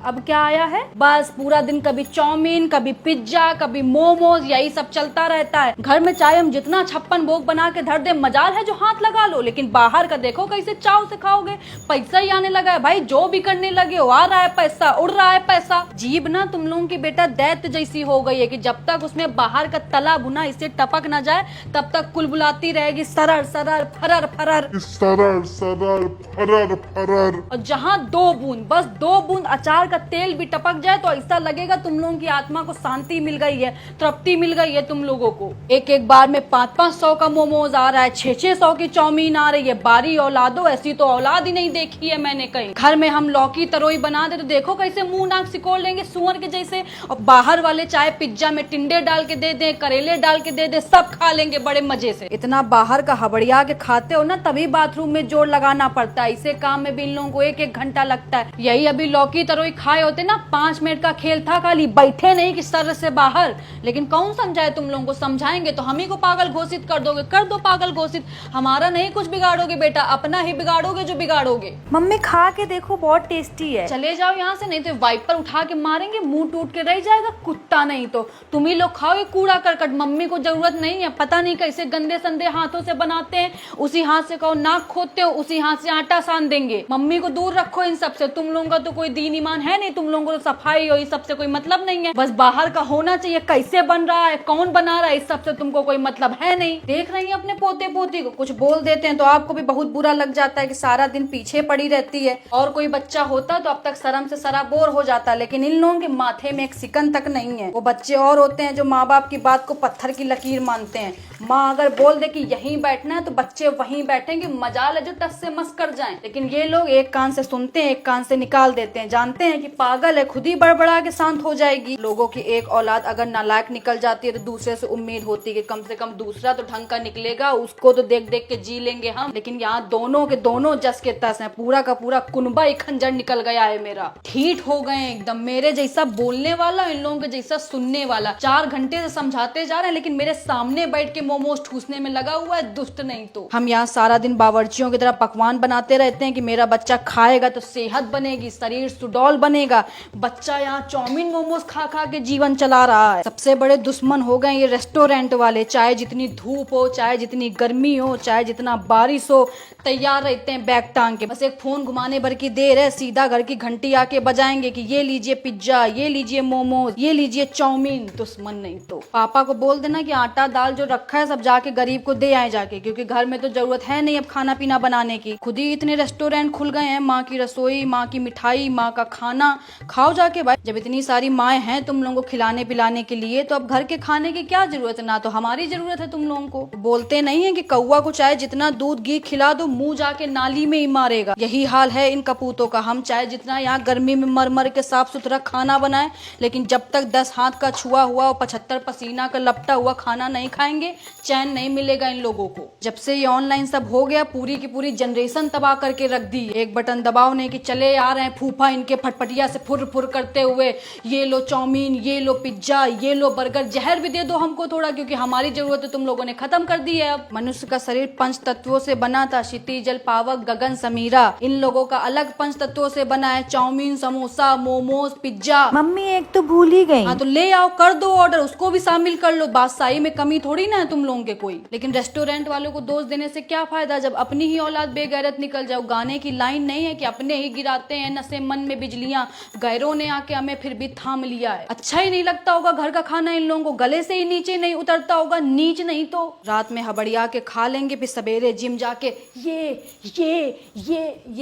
अब क्या आया है, बस पूरा दिन कभी चाउमीन, कभी पिज्जा, कभी मोमोज, यही सब चलता रहता है। घर में चाहे हम जितना 56 भोग बना के धर दे, मजाल है जो हाथ लगा लो, लेकिन बाहर का देखो कैसे चाव से खाओगे। पैसा ही आने लगा है भाई, जो भी करने लगे हो, आ रहा है पैसा, उड़ रहा है पैसा। जीभ ना तुम लोगों की बेटा दैत्य जैसी हो गई है कि जब तक उसमें बाहर का तला भुना इससे टपक ना जाए तब तक कुलबुलाती रहेगी सरर सरर फरर फरर सरर सरर फरर फरर। और जहाँ 2 बूंद, बस 2 बूंद अचार का तेल भी टपक जाए तो ऐसा लगेगा तुम लोगों की आत्मा को शांति मिल गई है, तृप्ति मिल गई है तुम लोगों को। एक एक बार में 500-500 का मोमोज आ रहा है, 600-600 की चाउमीन आ रही है। बारी औलादो, ऐसी तो औलाद ही नहीं देखी है मैंने कहीं। घर में हम लौकी तरोई बना दे तो देखो कैसे मुंह नाक सिकोड़ लेंगे सुअर के जैसे, और बाहर वाले चाहे पिज्जा में टिंडे डाल के दे दे, करेले डाल के दे दे, सब खा लेंगे बड़े मजे से। इतना बाहर का हबड़िया के खाते हो ना, तभी बाथरूम में जोर लगाना पड़ता है। इसे काम में भी इन लोगों को 1-1 घंटा लगता है। यही अभी लौकी तरोई खाए होते ना, 5 मिनट का खेल था खाली, बैठे नहीं कि सर से बाहर। लेकिन कौन समझाए तुम लोगों को, समझाएंगे तो हम ही को पागल घोषित कर दोगे। कर दो पागल घोषित, हमारा नहीं कुछ बिगाड़ोगे बेटा, अपना ही बिगाड़ोगे जो बिगाड़ोगे। मम्मी खा के देखो, बहुत टेस्टी है। चले जाओ यहाँ से, नहीं तो वाइपर उठा के मारेंगे, मुंह टूट के रह जाएगा। कुत्ता नहीं तो तुम ही लोग खाओ कूड़ा करकट। मम्मी को जरूरत नहीं है, पता नहीं कैसे गंदे संदे हाथों से बनाते हैं। उसी हाथ से कहो नाक खोदते हो, उसी हाथ से आटा सान देंगे। मम्मी को दूर रखो इन सब से। तुम लोगों का तो कोई दीन ईमान है नहीं, तुम लोगों को तो सफाई हो, इस सबसे कोई मतलब नहीं है। बस बाहर का होना चाहिए, कैसे बन रहा है, कौन बना रहा है, इस सबसे तुमको कोई मतलब है नहीं। देख रही है अपने पोते पोती को, कुछ बोल देते हैं तो आपको भी बहुत बुरा लग जाता है कि सारा दिन पीछे पड़ी रहती है। और कोई बच्चा होता तो अब तक शर्म से सराबोर हो जाता, लेकिन इन लोगों के माथे में एक सिकन तक नहीं है। वो बच्चे और होते हैं जो माँ बाप की बात को पत्थर की लकीर मानते हैं। माँ अगर बोल दे कि यहीं बैठना है तो बच्चे वहीं बैठेंगे, मजाल है जो टस से मस कर जाएं। लेकिन ये लोग एक कान से सुनते हैं, एक कान से निकाल देते हैं। जानते हैं कि पागल है, खुद ही बड़बड़ा के शांत हो जाएगी। लोगों की एक औलाद अगर नालायक निकल जाती है तो दूसरे से उम्मीद होती है कि कम से कम दूसरा तो ढंग का निकलेगा, उसको तो देख देख के जी लेंगे हम। लेकिन यहाँ दोनों के दोनों जस के तस है, पूरा का पूरा कुनबा ही खंजर निकल गया है मेरा। ठीक हो गए एकदम, मेरे जैसा बोलने वाला, इन लोगों के जैसा सुनने वाला। 4 घंटे से समझाते जा रहे हैं लेकिन मेरे सामने बैठ के मोमोज ठूसने में लगा हुआ है, दुष्ट नहीं तो। हम यहाँ सारा दिन बावर्चियों की तरह पकवान बनाते रहते हैं कि मेरा बच्चा खाएगा तो सेहत बनेगी, शरीर सुडौल बनेगा। बच्चा यहाँ चाउमीन मोमोज खा खा के जीवन चला रहा है। सबसे बड़े दुश्मन हो गए ये रेस्टोरेंट वाले। चाहे जितनी धूप हो, चाहे जितनी गर्मी हो, चाहे जितना बारिश हो, तैयार रहते हैं बैग टांग के। बस एक फोन घुमाने भर की देर है, सीधा घर की घंटी आके बजाएंगे कि ये लीजिए पिज्जा, ये लीजिए मोमोज, ये लीजिए चाउमीन। दुश्मन नहीं तो। पापा को बोल देना कि आटा दाल जो रखा है सब जाके गरीब को दे आए जाके, क्योंकि घर में तो जरूरत है नहीं अब खाना पीना बनाने की। खुद ही इतने रेस्टोरेंट खुल गए हैं, माँ की रसोई, माँ की मिठाई, माँ का खाना खाओ जाके भाई। जब इतनी सारी माएँ हैं तुम लोगों को खिलाने पिलाने के लिए, तो अब घर के खाने की क्या जरूरत है, ना तो हमारी जरूरत है तुम लोगों को। बोलते नहीं है कि कौवा को चाहे जितना दूध घी खिला दो, मुंह जाके नाली में ही मारेगा। यही हाल है इन कपूतों का। हम चाहे जितना यहाँ गर्मी में मर मर के साफ सुथरा खाना बनाए, लेकिन जब तक 10 हाथ का छुआ हुआ और 75 पसीना का लपटा हुआ खाना नहीं खाएंगे, चैन नहीं मिलेगा इन लोगों को। जब से ये ऑनलाइन सब हो गया, पूरी की पूरी जनरेशन तबाह करके रख दी। एक बटन दबाओ नहीं कि चले आ रहे हैं फूफा इनके फटफटिया से फुर फुर करते हुए, ये लो चाउमीन, ये लो पिज्जा, ये लो बर्गर। जहर भी दे दो हमको थोड़ा, क्योंकि हमारी जरूरत तो तुम लोगों ने खत्म कर दी है। अब मनुष्य का शरीर 5 तत्वों से बना था, क्षिति जल पावक गगन समीरा। इन लोगों का अलग 5 तत्वों से बना है, chow mein, samosa, momos, pizza. Mummy एक तो भूल ही गई। हाँ तो ले आओ, कर दो ऑर्डर, उसको भी शामिल कर लो। बादशाही में कमी थोड़ी ना है तुम लोगों के कोई। लेकिन रेस्टोरेंट वालों को दोष देने से क्या फायदा जब अपनी ही औलाद बेगैरत निकल जाओ। गाने की लाइन नहीं है कि अपने ही गिराते हैं नशे मन में बिजलियां, गैरों ने आके हमें फिर भी थाम लिया है। अच्छा ही नहीं लगता होगा घर का खाना, इन लोगों को गले से ही नीचे नहीं उतरता होगा, नीच नहीं तो। रात में हबड़िया के खा लेंगे, फिर सवेरे जिम जाके ये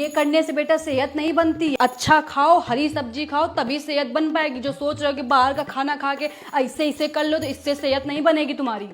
करने से बेटा सेहत नहीं बनती। अच्छा खाओ, हरी सब्जी खाओ, तभी सेहत बन पाएगी। जो सोच रहे हो कि बाहर का खाना खा के ऐसे कर लो तो इससे सेहत नहीं बनेगी तुम्हारी।